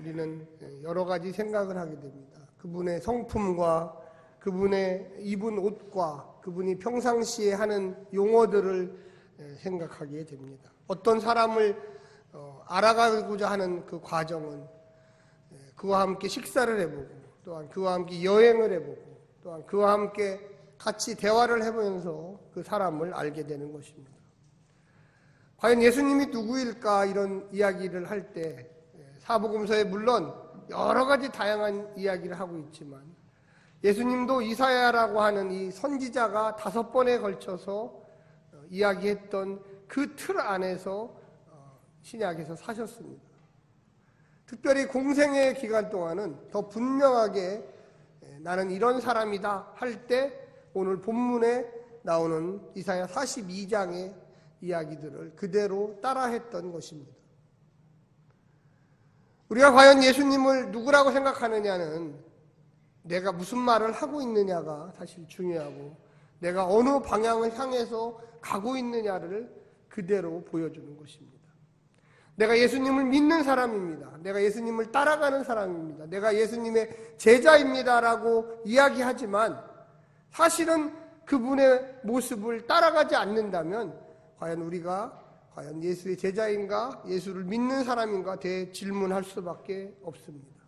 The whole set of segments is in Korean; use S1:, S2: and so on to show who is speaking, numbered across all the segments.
S1: 우리는 여러 가지 생각을 하게 됩니다. 그분의 성품과 그분의 입은 옷과 그분이 평상시에 하는 용어들을 생각하게 됩니다. 어떤 사람을 알아가고자 하는 그 과정은 그와 함께 식사를 해보고, 또한 그와 함께 여행을 해보고, 또한 그와 함께 같이 대화를 해보면서 그 사람을 알게 되는 것입니다. 과연 예수님이 누구일까 이런 이야기를 할 때 사복음서에 물론 여러 가지 다양한 이야기를 하고 있지만 예수님도 이사야라고 하는 이 선지자가 5번에 걸쳐서 이야기했던 그 틀 안에서 신약에서 사셨습니다. 특별히 공생의 기간 동안은 더 분명하게 나는 이런 사람이다 할 때 오늘 본문에 나오는 이사야 42장의 이야기들을 그대로 따라했던 것입니다. 우리가 과연 예수님을 누구라고 생각하느냐는 내가 무슨 말을 하고 있느냐가 사실 중요하고 내가 어느 방향을 향해서 가고 있느냐를 그대로 보여주는 것입니다. 내가 예수님을 믿는 사람입니다. 내가 예수님을 따라가는 사람입니다. 내가 예수님의 제자입니다라고 이야기하지만 사실은 그분의 모습을 따라가지 않는다면 과연 우리가 과연 예수의 제자인가, 예수를 믿는 사람인가 대질문할 수밖에 없습니다.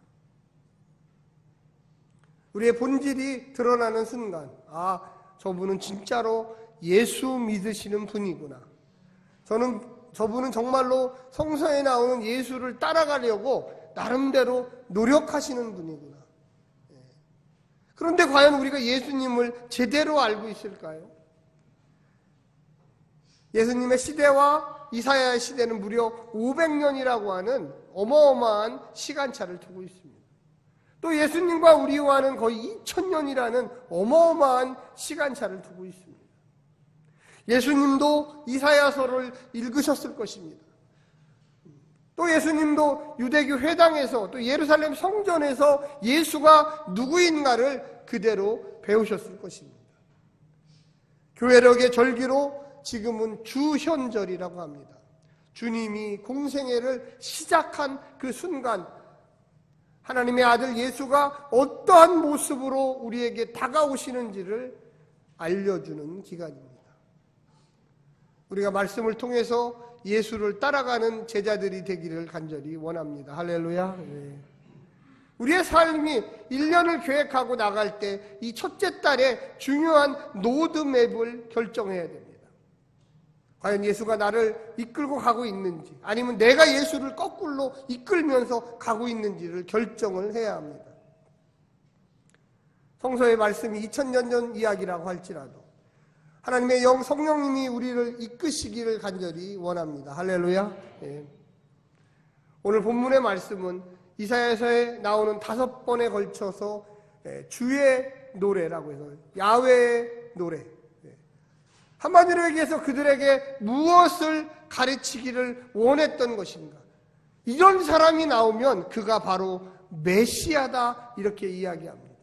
S1: 우리의 본질이 드러나는 순간, 저분은 진짜로 예수 믿으시는 분이구나. 저분은 정말로 성서에 나오는 예수를 따라가려고 나름대로 노력하시는 분이구나. 그런데 과연 우리가 예수님을 제대로 알고 있을까요? 예수님의 시대와 이사야의 시대는 무려 500년이라고 하는 어마어마한 시간차를 두고 있습니다. 또 예수님과 우리와는 거의 2000년이라는 어마어마한 시간차를 두고 있습니다. 예수님도 이사야서를 읽으셨을 것입니다. 또 예수님도 유대교 회당에서 또 예루살렘 성전에서 예수가 누구인가를 그대로 배우셨을 것입니다. 교회력의 절기로 지금은 주현절이라고 합니다. 주님이 공생애를 시작한 그 순간 하나님의 아들 예수가 어떠한 모습으로 우리에게 다가오시는지를 알려주는 기간입니다. 우리가 말씀을 통해서 예수를 따라가는 제자들이 되기를 간절히 원합니다. 할렐루야. 우리의 삶이 1년을 계획하고 나갈 때 이 첫째 달에 중요한 로드맵을 결정해야 됩니다. 과연 예수가 나를 이끌고 가고 있는지 아니면 내가 예수를 거꾸로 이끌면서 가고 있는지를 결정을 해야 합니다. 성서의 말씀이 2000년 전 이야기라고 할지라도 하나님의 영 성령님이 우리를 이끄시기를 간절히 원합니다. 할렐루야. 오늘 본문의 말씀은 이사야서에 나오는 5번에 걸쳐서 주의 노래라고 해서 야훼의 노래, 한마디로 얘기해서 그들에게 무엇을 가르치기를 원했던 것인가, 이런 사람이 나오면 그가 바로 메시아다 이렇게 이야기합니다.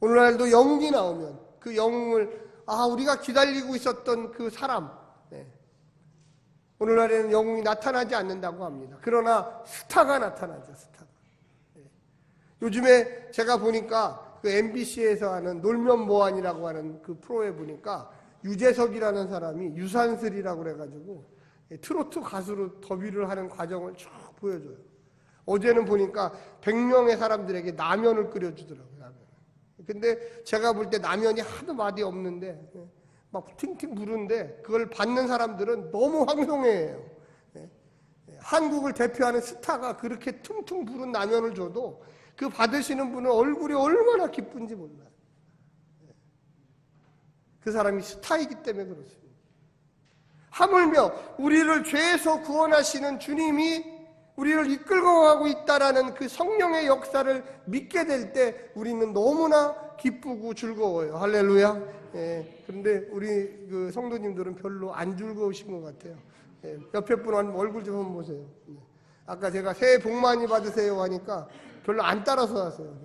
S1: 오늘날도 영웅이 나오면 그 영웅을 우리가 기다리고 있었던 그 사람, 오늘날에는 영웅이 나타나지 않는다고 합니다. 그러나 스타가 나타나죠. 스타가. 요즘에 제가 보니까 그 MBC에서 하는 놀면 뭐하니라고 하는 그 프로에 보니까 유재석이라는 사람이 유산슬이라고 그래가지고 트로트 가수로 데뷔를 하는 과정을 쭉 보여줘요. 어제는 보니까 100명의 사람들에게 라면을 끓여주더라고요. 라면. 근데 제가 볼 때 라면이 하도 맛이 없는데 막 팅팅 부른데 그걸 받는 사람들은 너무 황송해해요. 한국을 대표하는 스타가 그렇게 퉁퉁 부른 라면을 줘도 그 받으시는 분은 얼굴이 얼마나 기쁜지 몰라요. 그 사람이 스타이기 때문에 그렇습니다. 하물며 우리를 죄에서 구원하시는 주님이 우리를 이끌고 가고 있다라는 그 성령의 역사를 믿게 될 때 우리는 너무나 기쁘고 즐거워요. 할렐루야. 그런데 우리 그 성도님들은 별로 안 즐거우신 것 같아요. 옆에 분 얼굴 좀 한번 보세요. 아까 제가 새해 복 많이 받으세요 하니까 별로 안 따라서 왔어요.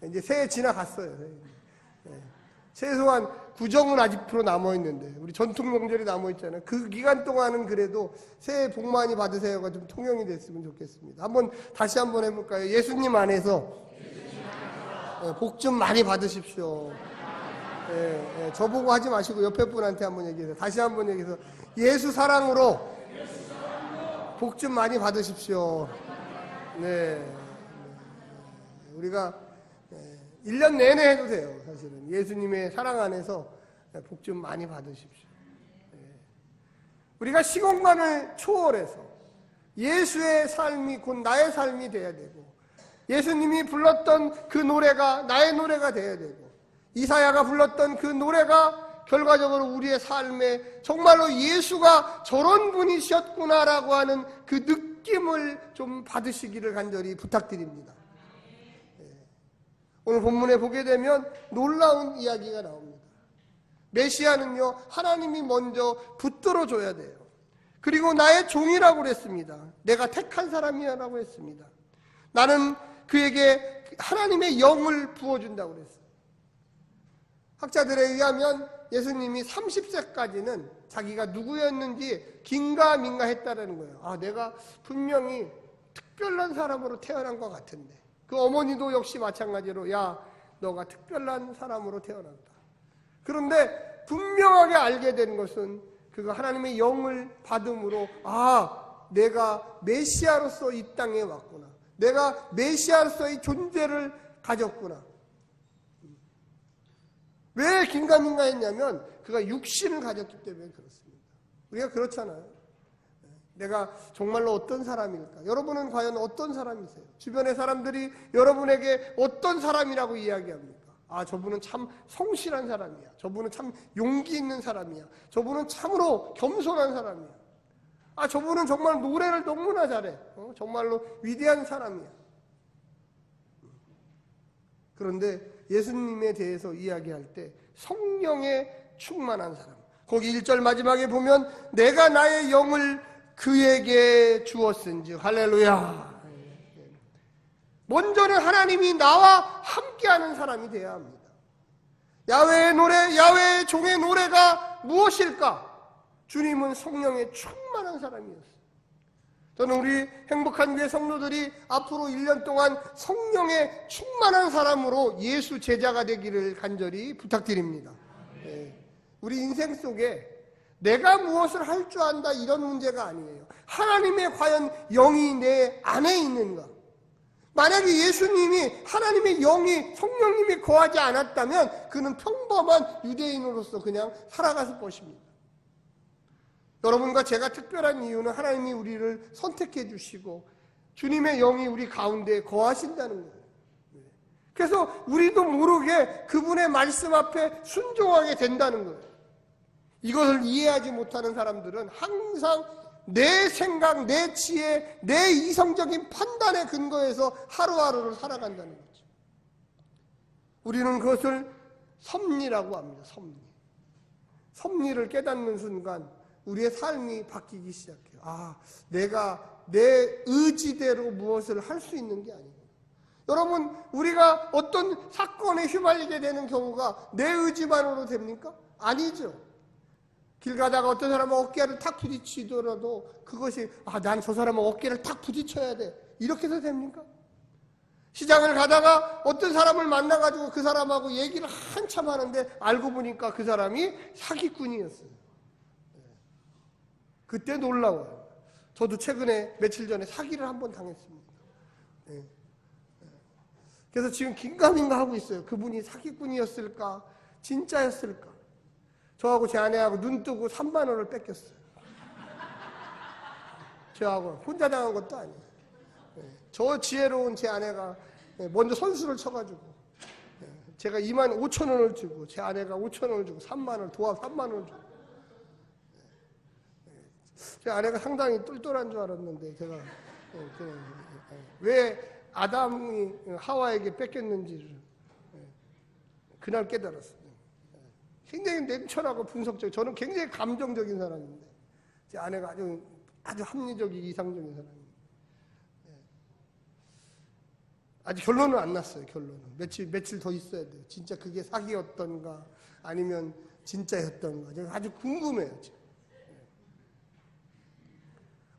S1: 이제 새해 지나갔어요. 최소한 구정은 아직도 남아있는데, 우리 전통 명절이 남아있잖아요. 그 기간 동안은 그래도 새해 복 많이 받으세요가 좀 통용이 됐으면 좋겠습니다. 다시 한번 해볼까요? 예수님 안에서 복 좀 많이 받으십시오. 저보고 하지 마시고 옆에 분한테 한번 얘기해서, 다시 한번 얘기해서, 예수 사랑으로 복 좀 많이 받으십시오. 네. 우리가 1년 내내 해도 돼요. 사실은 예수님의 사랑 안에서 복 좀 많이 받으십시오. 우리가 시공간을 초월해서 예수의 삶이 곧 나의 삶이 돼야 되고, 예수님이 불렀던 그 노래가 나의 노래가 돼야 되고, 이사야가 불렀던 그 노래가 결과적으로 우리의 삶에 정말로 예수가 저런 분이셨구나라고 하는 그 느낌을 좀 받으시기를 간절히 부탁드립니다. 오늘 본문에 보게 되면 놀라운 이야기가 나옵니다. 메시아는요, 하나님이 먼저 붙들어 줘야 돼요. 그리고 나의 종이라고 그랬습니다. 내가 택한 사람이라고 했습니다. 나는 그에게 하나님의 영을 부어준다고 그랬어요. 학자들에 의하면 예수님이 30세까지는 자기가 누구였는지 긴가민가 했다는 거예요. 내가 분명히 특별한 사람으로 태어난 것 같은데. 그 어머니도 역시 마찬가지로, 야, 너가 특별한 사람으로 태어났다. 그런데 분명하게 알게 된 것은 그가 하나님의 영을 받음으로, 내가 메시아로서 이 땅에 왔구나. 내가 메시아로서의 존재를 가졌구나. 왜 긴가민가 했냐면 그가 육신을 가졌기 때문에 그렇습니다. 우리가 그렇잖아요. 내가 정말로 어떤 사람일까? 여러분은 과연 어떤 사람이세요? 주변의 사람들이 여러분에게 어떤 사람이라고 이야기합니까? 저분은 참 성실한 사람이야. 저분은 참 용기 있는 사람이야. 저분은 참으로 겸손한 사람이야. 저분은 정말 노래를 너무나 잘해. 정말로 위대한 사람이야. 그런데 예수님에 대해서 이야기할 때 성령에 충만한 사람. 거기 1절 마지막에 보면 내가 나의 영을 그에게 주었은즉, 할렐루야. 먼저는 하나님이 나와 함께하는 사람이 되어야 합니다. 야훼의 노래, 야훼의 종의 노래가 무엇일까? 주님은 성령에 충만한 사람이었어요. 저는 우리 행복한 교회 성도들이 앞으로 1년 동안 성령에 충만한 사람으로 예수 제자가 되기를 간절히 부탁드립니다. 우리 인생 속에 내가 무엇을 할 줄 안다 이런 문제가 아니에요. 하나님의 과연 영이 내 안에 있는가? 만약에 예수님이 하나님의 영이 성령님이 거하지 않았다면 그는 평범한 유대인으로서 그냥 살아갔을 것입니다. 여러분과 제가 특별한 이유는 하나님이 우리를 선택해 주시고 주님의 영이 우리 가운데 거하신다는 거예요. 그래서 우리도 모르게 그분의 말씀 앞에 순종하게 된다는 거예요. 이것을 이해하지 못하는 사람들은 항상 내 생각, 내 지혜, 내 이성적인 판단에 근거해서 하루하루를 살아간다는 거죠. 우리는 그것을 섭리라고 합니다. 섭리를 깨닫는 순간 우리의 삶이 바뀌기 시작해요. 내가 내 의지대로 무엇을 할 수 있는 게 아니구나. 여러분, 우리가 어떤 사건에 휘말리게 되는 경우가 내 의지만으로 됩니까? 아니죠. 길 가다가 어떤 사람은 어깨를 탁 부딪히더라도 그것이 난 저 사람은 어깨를 탁 부딪혀야 돼. 이렇게 해서 됩니까? 시장을 가다가 어떤 사람을 만나가지고 그 사람하고 얘기를 한참 하는데 알고 보니까 그 사람이 사기꾼이었어요. 그때 놀라워요. 저도 최근에 며칠 전에 사기를 한번 당했습니다. 그래서 지금 긴가민가 하고 있어요. 그분이 사기꾼이었을까? 진짜였을까? 저하고 제 아내하고 눈 뜨고 3만 원을 뺏겼어요. 저하고 혼자 당한 것도 아니에요. 저 지혜로운 제 아내가 먼저 선수를 쳐가지고 제가 2만 5천 원을 주고 제 아내가 5천 원을 주고 3만 원 도합 3만 원을 주고 제 아내가 상당히 똘똘한 줄 알았는데 제가 왜 아담이 하와에게 뺏겼는지를 그날 깨달았어요. 굉장히 냉철하고 분석적, 저는 굉장히 감정적인 사람인데 제 아내가 아주 합리적이고 이상적인 사람입니다. 아직 결론은 안 났어요. 결론은 며칠 더 있어야 돼요. 진짜 그게 사기였던가 아니면 진짜였던가 제가 아주 궁금해요. 지금.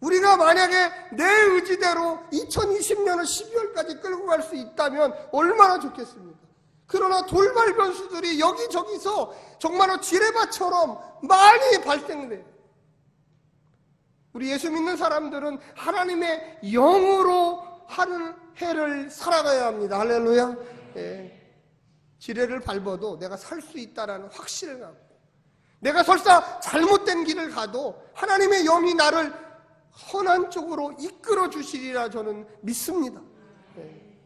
S1: 우리가 만약에 내 의지대로 2020년을 12월까지 끌고 갈 수 있다면 얼마나 좋겠습니까? 그러나 돌발 변수들이 여기저기서 정말로 지뢰밭처럼 많이 발생돼요. 우리 예수 믿는 사람들은 하나님의 영으로 하는 해를 살아가야 합니다. 할렐루야. 예. 지뢰를 밟아도 내가 살 수 있다는 확신을 갖고, 내가 설사 잘못된 길을 가도 하나님의 영이 나를 선한 쪽으로 이끌어 주시리라 저는 믿습니다. 예.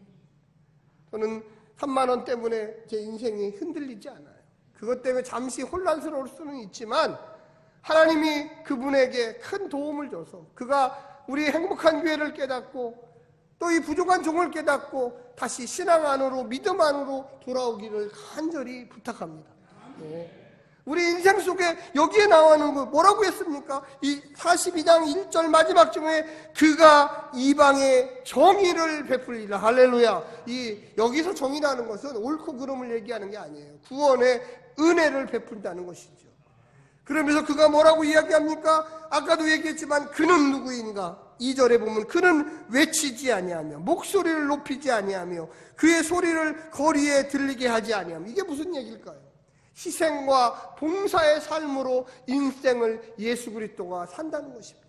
S1: 저는 3만 원 때문에 제 인생이 흔들리지 않아요. 그것 때문에 잠시 혼란스러울 수는 있지만 하나님이 그분에게 큰 도움을 줘서 그가 우리 행복한 교회를 깨닫고 또 이 부족한 종을 깨닫고 다시 신앙 안으로 믿음 안으로 돌아오기를 간절히 부탁합니다. 네. 우리 인생 속에 여기에 나오는 거 뭐라고 했습니까? 이 42장 1절 마지막 중에 그가 이방에 정의를 베풀리라. 할렐루야. 여기서 정의라는 것은 옳고 그름을 얘기하는 게 아니에요. 구원의 은혜를 베푼다는 것이죠. 그러면서 그가 뭐라고 이야기합니까? 아까도 얘기했지만 그는 누구인가? 2절에 보면 그는 외치지 아니하며 목소리를 높이지 아니하며 그의 소리를 거리에 들리게 하지 아니하며, 이게 무슨 얘기일까요? 희생과 봉사의 삶으로 인생을 예수 그리스도가 산다는 것입니다.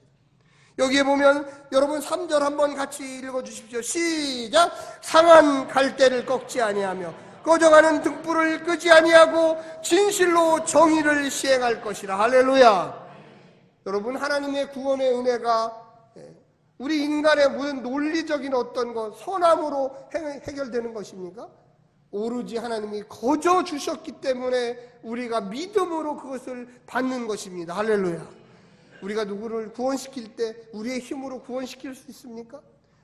S1: 여기에 보면 여러분 3절 한번 같이 읽어주십시오. 시작. 상한 갈대를 꺾지 아니하며 꺼져가는 등불을 끄지 아니하고 진실로 정의를 시행할 것이라. 할렐루야. 여러분, 하나님의 구원의 은혜가 우리 인간의 무슨 논리적인 어떤 것, 선함으로 해결되는 것입니까? 오로지 하나님이 거저 주셨기 때문에 우리가 믿음으로 그것을 받는 것입니다. 할렐루야. 우리가 누구를 구원시킬 때 우리의 힘으로 구원시킬 수 있습니까?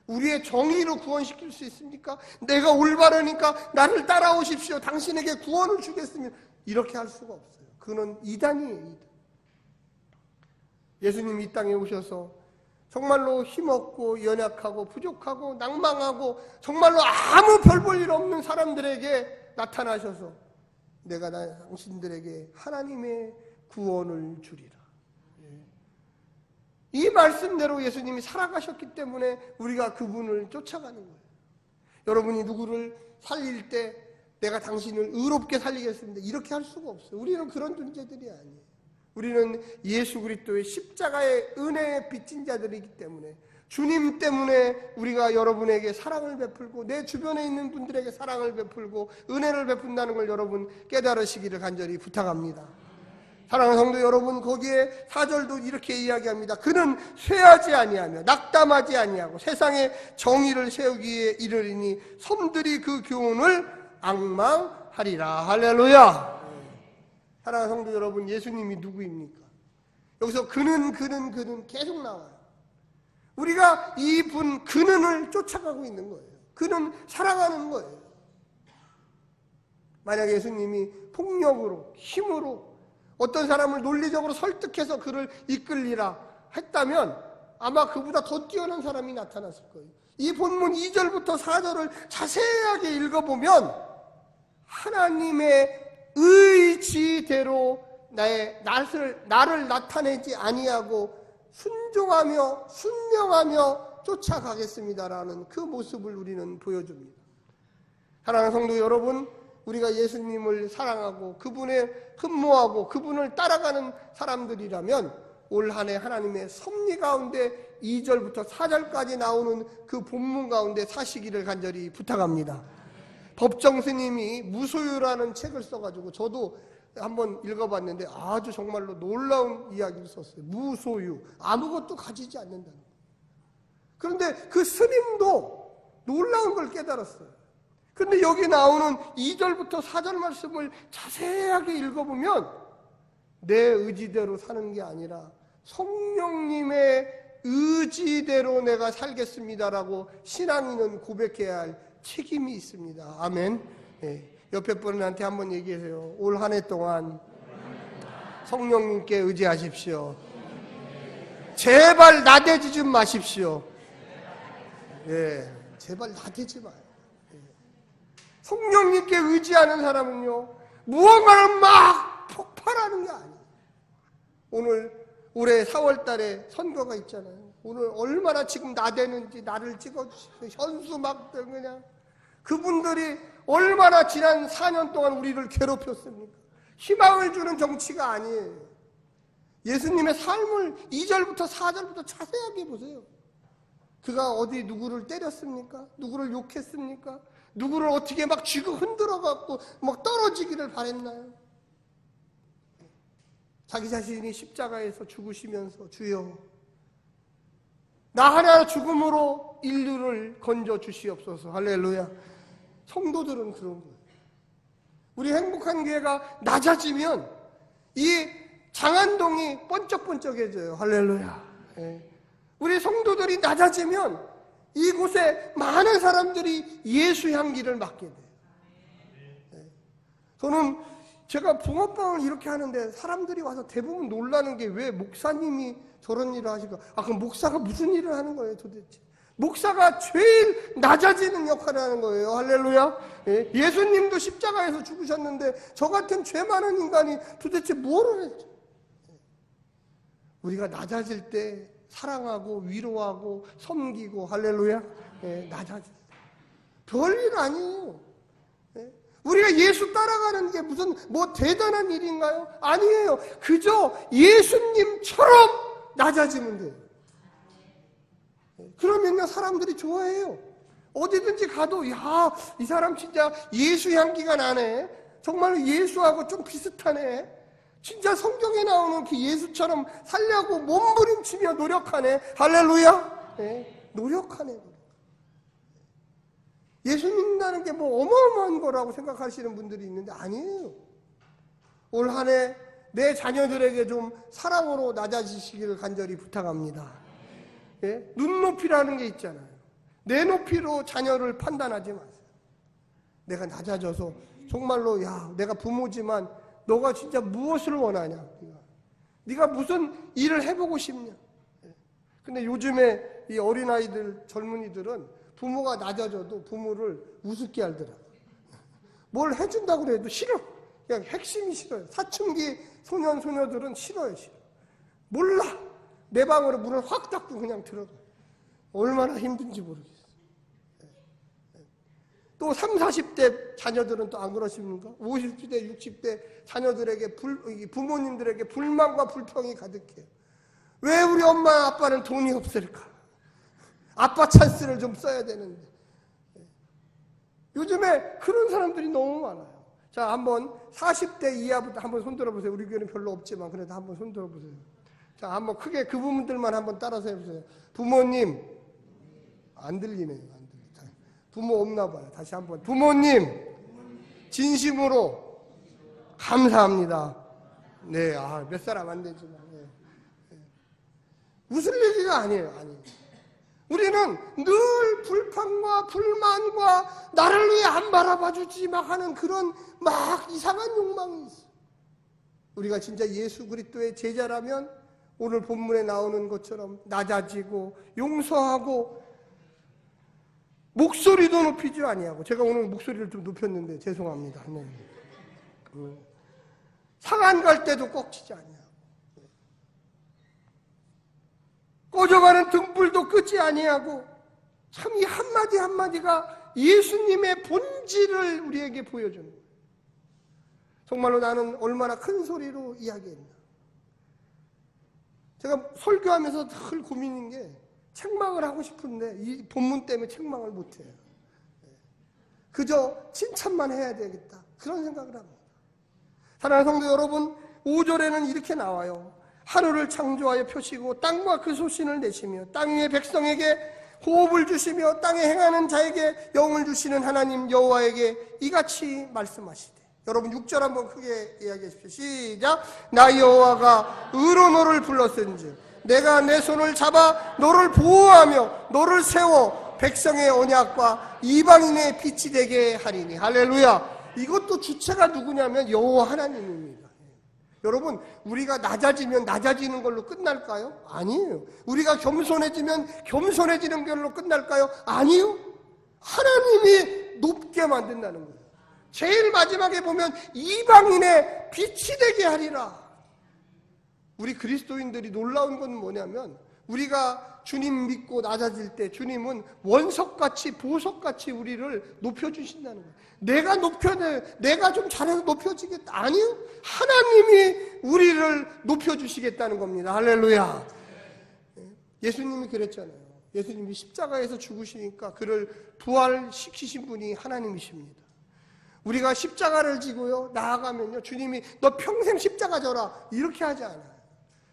S1: 우리의 정의로 구원시킬 수 있습니까? 내가 올바르니까 나를 따라오십시오. 당신에게 구원을 주겠습니다. 이렇게 할 수가 없어요. 그는 이단이에요. 이단. 예수님이 이 땅에 오셔서 정말로 힘없고 연약하고 부족하고 낭망하고 정말로 아무 별 볼 일 없는 사람들에게 나타나셔서 내가 당신들에게 하나님의 구원을 주리라. 이 말씀대로 예수님이 살아가셨기 때문에 우리가 그분을 쫓아가는 거예요. 여러분이 누구를 살릴 때 내가 당신을 의롭게 살리겠습니다, 이렇게 할 수가 없어요. 우리는 그런 존재들이 아니에요. 우리는 예수 그리스도의 십자가의 은혜에 빚진 자들이기 때문에 주님 때문에 우리가 여러분에게 사랑을 베풀고 내 주변에 있는 분들에게 사랑을 베풀고 은혜를 베푼다는 걸 여러분 깨달으시기를 간절히 부탁합니다. 사랑하는 성도 여러분, 거기에 4절도 이렇게 이야기합니다. 그는 쇠하지 아니하며 낙담하지 아니하고 세상에 정의를 세우기에 이르리니 섬들이 그 교훈을 앙망하리라. 할렐루야. 사랑하는 성도 여러분, 예수님이 누구입니까? 여기서 그는 계속 나와요. 우리가 이분 그는을 쫓아가고 있는 거예요. 그는 살아가는 거예요. 만약 예수님이 폭력으로, 힘으로 어떤 사람을 논리적으로 설득해서 그를 이끌리라 했다면 아마 그보다 더 뛰어난 사람이 나타났을 거예요. 이 본문 2절부터 4절을 자세하게 읽어보면 하나님의 의지대로 나를 나타내지 아니하고 순종하며 순명하며 쫓아가겠습니다라는 그 모습을 우리는 보여줍니다. 사랑하는 성도 여러분, 우리가 예수님을 사랑하고 그분에 흠모하고 그분을 따라가는 사람들이라면 올 한 해 하나님의 섭리 가운데 2절부터 4절까지 나오는 그 본문 가운데 사시기를 간절히 부탁합니다. 법정 스님이 무소유라는 책을 써가지고 저도 한번 읽어봤는데 아주 정말로 놀라운 이야기를 썼어요. 무소유, 아무것도 가지지 않는다는 거예요. 그런데 그 스님도 놀라운 걸 깨달았어요. 그런데 여기 나오는 2절부터 4절 말씀을 자세하게 읽어보면 내 의지대로 사는 게 아니라 성령님의 의지대로 내가 살겠습니다라고 신앙인은 고백해야 할 책임이 있습니다. 아멘. 네. 옆에 분한테 한번 얘기하세요. 올 한 해 동안 성령님께 의지하십시오. 제발 나대지 좀 마십시오. 예, 제발 나대지 마요. 성령님께 의지하는 사람은요, 무언가를 막 폭발하는 게 아니에요. 올해 4월 달에 선거가 있잖아요. 오늘 얼마나 지금 나대는지 나를 찍어주시고 현수막들 그냥 그분들이 얼마나 지난 4년 동안 우리를 괴롭혔습니까? 희망을 주는 정치가 아니에요. 예수님의 삶을 2절부터 4절부터 자세하게 보세요. 그가 어디 누구를 때렸습니까? 누구를 욕했습니까? 누구를 어떻게 막 쥐고 흔들어갖고 막 떨어지기를 바랬나요? 자기 자신이 십자가에서 죽으시면서 주여 나 하나 죽음으로 인류를 건져 주시옵소서. 할렐루야. 성도들은 그런 거예요. 우리 행복한 교회가 낮아지면 이 장안동이 번쩍번쩍해져요. 할렐루야. 예. 우리 성도들이 낮아지면 이곳에 많은 사람들이 예수 향기를 맡게 돼요. 예. 저는 제가 붕어빵을 이렇게 하는데 사람들이 와서 대부분 놀라는 게 왜 목사님이 저런 일을 하실까? 그럼 목사가 무슨 일을 하는 거예요 도대체? 목사가 제일 낮아지는 역할을 하는 거예요. 할렐루야. 예. 예수님도 십자가에서 죽으셨는데 저 같은 죄 많은 인간이 도대체 뭐를 했죠? 우리가 낮아질 때 사랑하고 위로하고 섬기고 할렐루야. 예. 낮아질 때 별일 아니에요. 예. 우리가 예수 따라가는 게 무슨 뭐 대단한 일인가요? 아니에요. 그저 예수님처럼 낮아지면 돼요. 그러면요 사람들이 좋아해요. 어디든지 가도 야, 이 사람 진짜 예수 향기가 나네. 정말 예수하고 좀 비슷하네. 진짜 성경에 나오는 그 예수처럼 살려고 몸부림치며 노력하네. 할렐루야. 네, 노력하네. 예수 믿는다는 게 뭐 어마어마한 거라고 생각하시는 분들이 있는데 아니에요. 올 한 해 내 자녀들에게 좀 사랑으로 낮아지시기를 간절히 부탁합니다. 예? 눈높이라는 게 있잖아요. 내 높이로 자녀를 판단하지 마세요. 내가 낮아져서 정말로 야 내가 부모지만 너가 진짜 무엇을 원하냐? 네가 무슨 일을 해보고 싶냐? 근데 요즘에 이 어린아이들 젊은이들은 부모가 낮아져도 부모를 우습게 알더라고요. 뭘 해준다고 그래도 싫어. 그냥 핵심이 싫어요. 사춘기 소년 소녀들은 싫어요. 싫어. 몰라. 내 방으로 문을 확 닫고 그냥 들어가. 얼마나 힘든지 모르겠어요. 또 30, 40대 자녀들은 또 안 그러십니까? 50대, 60대 자녀들에게 부모님들에게 불만과 불평이 가득해요. 왜 우리 엄마 아빠는 돈이 없을까? 아빠 찬스를 좀 써야 되는데. 요즘에 그런 사람들이 너무 많아요. 자, 한번 40대 이하부터 한번 손들어 보세요. 우리 교회는 별로 없지만 그래도 한번 손들어 보세요. 자, 한번 크게 그 부분들만 한번 따라서 해보세요. 부모님, 안 들리네요. 안 들리네. 부모 없나 봐요. 다시 한번. 부모님, 진심으로 감사합니다. 네, 몇 사람 안 되지만. 네. 웃을 얘기가 아니에요. 아니에요. 우리는 늘 불평과 불만과 나를 위해 안 바라봐주지 막 하는 그런 막 이상한 욕망이 있어요. 우리가 진짜 예수 그리스도의 제자라면 오늘 본문에 나오는 것처럼 낮아지고 용서하고 목소리도 높이지 아니하고 제가 오늘 목소리를 좀 높였는데 죄송합니다. 네. 상한 갈 때도 꺾이지 아니하고 꺼져가는 등불도 끄지 아니하고 참 이 한마디 한마디가 예수님의 본질을 우리에게 보여주는 거예요. 정말로 나는 얼마나 큰 소리로 이야기했나. 제가 설교하면서 늘 고민인 게 책망을 하고 싶은데 이 본문 때문에 책망을 못해요. 그저 칭찬만 해야 되겠다. 그런 생각을 합니다. 사랑하는 성도 여러분, 5절에는 이렇게 나와요. 하늘을 창조하여 펴시고 땅과 그 소신을 내시며 땅 위의 백성에게 호흡을 주시며 땅에 행하는 자에게 영을 주시는 하나님 여호와에게 이같이 말씀하시되. 여러분 6절 한번 크게 이야기하십시오. 시작. 나 여호와가 의로 너를 불렀은즉 내가 내 손을 잡아 너를 보호하며 너를 세워 백성의 언약과 이방인의 빛이 되게 하리니. 할렐루야. 이것도 주체가 누구냐면 여호와 하나님입니다. 여러분, 우리가 낮아지면 낮아지는 걸로 끝날까요? 아니에요. 우리가 겸손해지면 겸손해지는 걸로 끝날까요? 아니요. 하나님이 높게 만든다는 거예요. 제일 마지막에 보면 이방인의 빛이 되게 하리라. 우리 그리스도인들이 놀라운 건 뭐냐면 우리가 주님 믿고 낮아질 때 주님은 원석같이 보석같이 우리를 높여주신다는 거예요. 내가 좀 잘해서 높여지겠다. 아니요. 하나님이 우리를 높여주시겠다는 겁니다. 할렐루야. 예수님이 그랬잖아요. 예수님이 십자가에서 죽으시니까 그를 부활시키신 분이 하나님이십니다. 우리가 십자가를 지고요 나아가면요 주님이 너 평생 십자가 져라 이렇게 하지 않아요.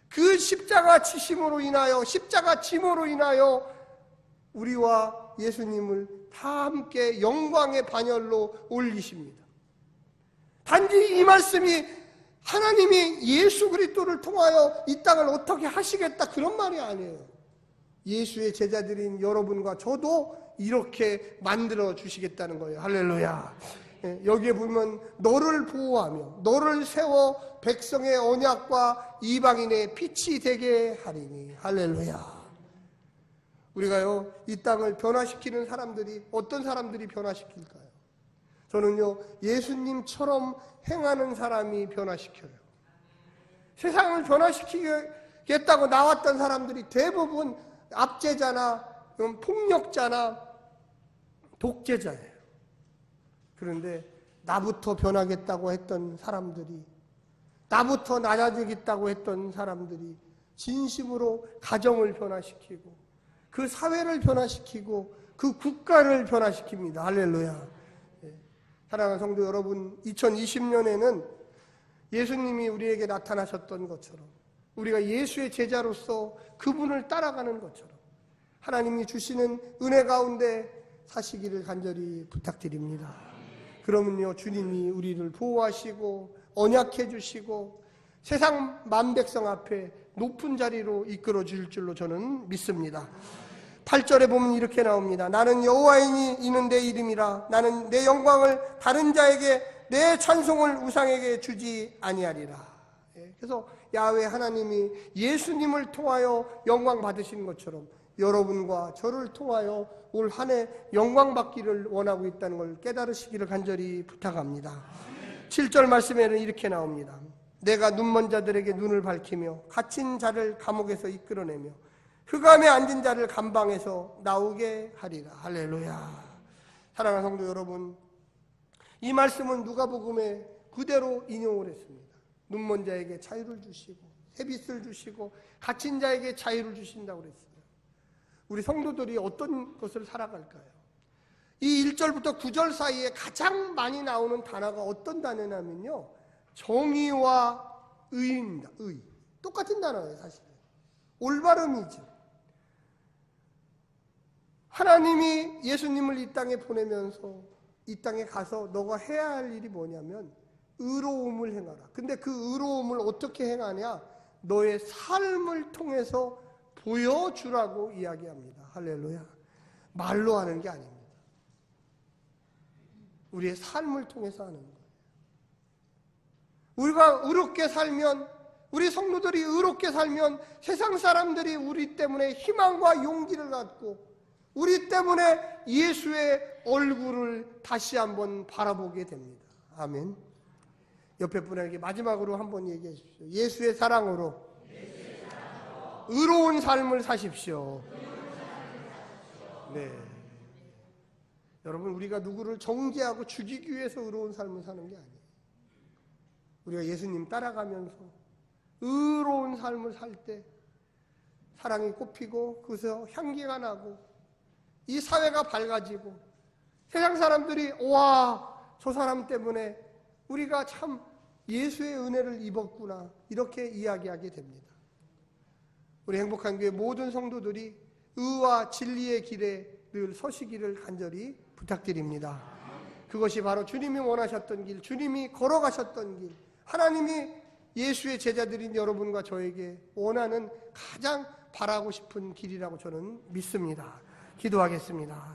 S1: 그 십자가 지심으로 인하여 십자가 짐으로 인하여 우리와 예수님을 다 함께 영광의 반열로 올리십니다. 단지 이 말씀이 하나님이 예수 그리스도를 통하여 이 땅을 어떻게 하시겠다 그런 말이 아니에요. 예수의 제자들인 여러분과 저도 이렇게 만들어 주시겠다는 거예요. 할렐루야. 여기에 보면 너를 보호하며 너를 세워 백성의 언약과 이방인의 빛이 되게 하리니. 할렐루야. 우리가요 이 땅을 변화시키는 사람들이 어떤 사람들이 변화시킬까요? 저는요 예수님처럼 행하는 사람이 변화시켜요. 세상을 변화시키겠다고 나왔던 사람들이 대부분 압제자나 폭력자나 독재자예요. 그런데 나부터 변하겠다고 했던 사람들이, 나부터 낮아지겠다고 했던 사람들이 진심으로 가정을 변화시키고 그 사회를 변화시키고 그 국가를 변화시킵니다. 할렐루야. 사랑하는 성도 여러분, 2020년에는 예수님이 우리에게 나타나셨던 것처럼 우리가 예수의 제자로서 그분을 따라가는 것처럼 하나님이 주시는 은혜 가운데 사시기를 간절히 부탁드립니다. 그러면요 주님이 우리를 보호하시고 언약해 주시고 세상 만백성 앞에 높은 자리로 이끌어 주실 줄로 저는 믿습니다. 8절에 보면 이렇게 나옵니다. 나는 여호와이니 이는 내 이름이라. 나는 내 영광을 다른 자에게 내 찬송을 우상에게 주지 아니하리라. 그래서 야훼 하나님이 예수님을 통하여 영광 받으신 것처럼 여러분과 저를 통하여 올 한 해 영광 받기를 원하고 있다는 걸 깨달으시기를 간절히 부탁합니다. 7절 말씀에는 이렇게 나옵니다. 내가 눈먼 자들에게 눈을 밝히며 갇힌 자를 감옥에서 이끌어내며 흑암에 앉은 자를 감방에서 나오게 하리라. 할렐루야. 사랑하는 성도 여러분, 이 말씀은 누가복음에 그대로 인용을 했습니다. 눈먼 자에게 자유를 주시고 햇빛을 주시고 갇힌 자에게 자유를 주신다고 그랬어요. 우리 성도들이 어떤 것을 살아갈까요? 이 1절부터 9절 사이에 가장 많이 나오는 단어가 어떤 단어냐면요 정의와 의입니다. 의. 똑같은 단어예요. 사실 올바름이죠. 하나님이 예수님을 이 땅에 보내면서 이 땅에 가서 너가 해야 할 일이 뭐냐면 의로움을 행하라. 근데 그 의로움을 어떻게 행하냐? 너의 삶을 통해서 보여주라고 이야기합니다. 할렐루야. 말로 하는 게 아닙니다. 우리의 삶을 통해서 하는 거예요. 우리가 의롭게 살면, 우리 성도들이 의롭게 살면 세상 사람들이 우리 때문에 희망과 용기를 갖고 우리 때문에 예수의 얼굴을 다시 한번 바라보게 됩니다. 아멘. 옆에 분에게 마지막으로 한번 얘기해 주십시오. 예수의 사랑으로 의로운 삶을 사십시오. 네. 여러분, 우리가 누구를 정죄하고 죽이기 위해서 의로운 삶을 사는 게 아니에요. 우리가 예수님 따라가면서 의로운 삶을 살 때 사랑이 꽃피고 그래서 향기가 나고 이 사회가 밝아지고 세상 사람들이 와, 저 사람 때문에 우리가 참 예수의 은혜를 입었구나 이렇게 이야기하게 됩니다. 우리 행복한 교회 모든 성도들이 의와 진리의 길에 늘 서시기를 간절히 부탁드립니다. 그것이 바로 주님이 원하셨던 길, 주님이 걸어가셨던 길, 하나님이 예수의 제자들인 여러분과 저에게 원하는 가장 바라고 싶은 길이라고 저는 믿습니다. 기도하겠습니다.